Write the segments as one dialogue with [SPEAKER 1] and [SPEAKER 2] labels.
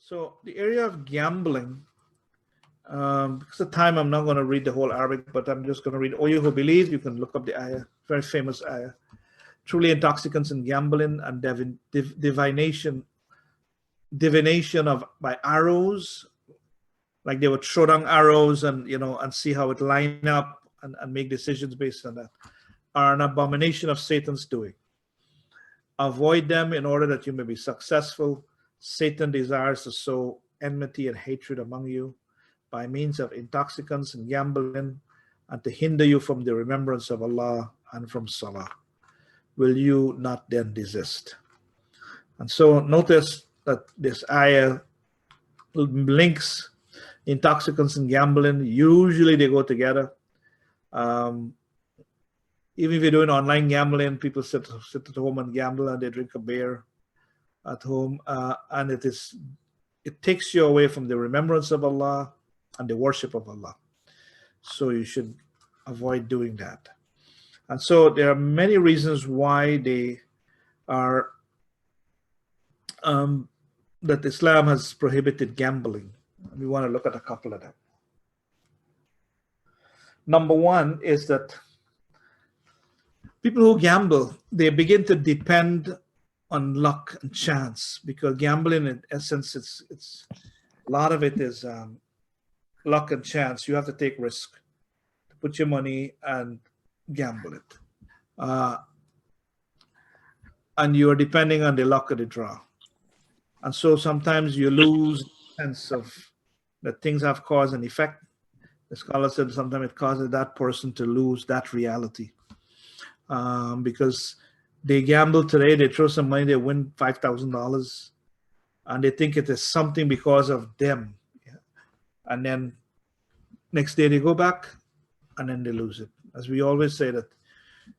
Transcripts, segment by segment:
[SPEAKER 1] So the area of gambling, because of time, I'm not going to read the whole Arabic, but I'm just going to read. O you who believe, you can look up the ayah, very famous ayah. Truly intoxicants and gambling and divination of by arrows, like they would throw down arrows and and see how it line up and make decisions based on that, are an abomination of Satan's doing. Avoid them in order that you may be successful. Satan desires to sow enmity and hatred among you by means of intoxicants and gambling, and to hinder you from the remembrance of Allah and from Salah. Will you not then desist? And so notice that this ayah links intoxicants and gambling. Usually they go together. Even if you're doing online gambling, people sit at home and gamble, and they drink a beer at home, and it takes you away from the remembrance of Allah and the worship of Allah. So you should avoid doing that. And so there are many reasons why they are that Islam has prohibited gambling. We want to look at a couple of them. Number one is that people who gamble, they begin to depend on luck and chance, because gambling, in essence, it's a lot of it is luck and chance. You have to take risk to put your money and gamble it, and you are depending on the luck of the draw. And so sometimes you lose the sense of that things have cause and effect. The scholar said sometimes it causes that person to lose that reality, because they gamble today, they throw some money, they win $5,000, and they think it is something because of them. Yeah. And then next day they go back and then they lose it. As we always say, that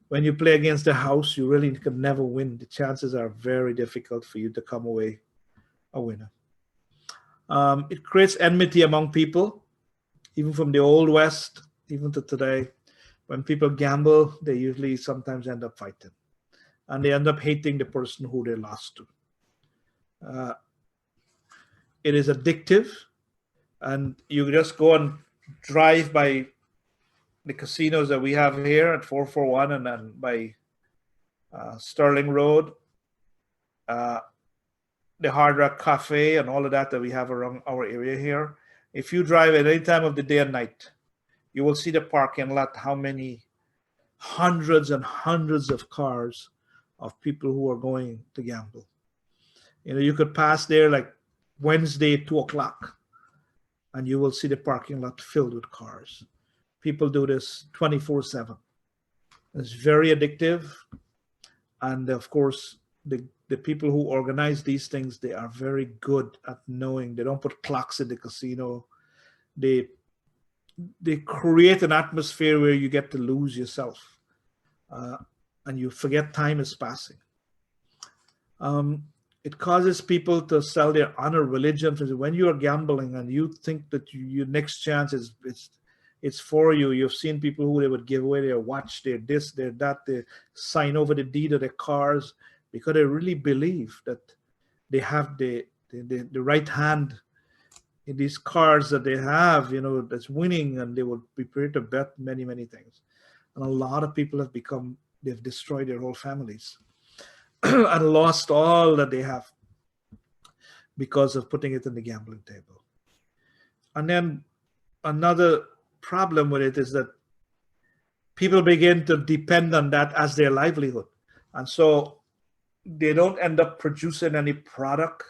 [SPEAKER 1] when you play against the house, you really can never win. The chances are very difficult for you to come away a winner. It creates enmity among people, even from the Old West, even to today. When people gamble, they usually sometimes end up fighting, and they end up hating the person who they lost to. It is addictive, and you just go and drive by the casinos that we have here at 441 and then by Sterling Road, the Hard Rock Cafe and all of that we have around our area here. If you drive at any time of the day and night, you will see the parking lot, how many hundreds and hundreds of cars of people who are going to gamble. You could pass there like Wednesday, 2 o'clock, and you will see the parking lot filled with cars. People do this 24/7. It's very addictive. And of course, the people who organize these things, they are very good at knowing. They don't put clocks in the casino. They create an atmosphere where you get to lose yourself, and you forget time is passing. It causes people to sell their honor, religion. When you are gambling and you think that your next chance it's for you, you've seen people who they would give away their watch, their this, their that, they sign over the deed of their cars, because they really believe that they have the right hand in these cars that they have, that's winning, and they will be prepared to bet many, many things. And a lot of people they've destroyed their whole families and lost all that they have because of putting it in the gambling table. And then another problem with it is that people begin to depend on that as their livelihood. And so they don't end up producing any product.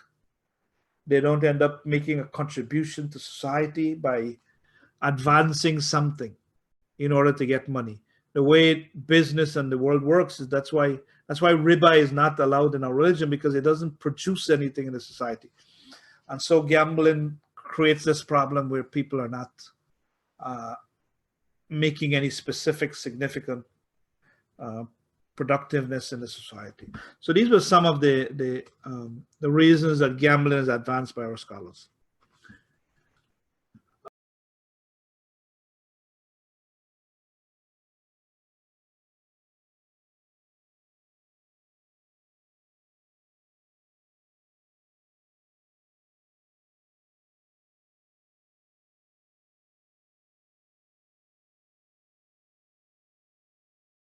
[SPEAKER 1] They don't end up making a contribution to society by advancing something in order to get money. The way business and the world works is that's why riba is not allowed in our religion, because it doesn't produce anything in the society. And so gambling creates this problem where people are not making any specific significant productiveness in the society. So these were some of the reasons that gambling is advanced by our scholars.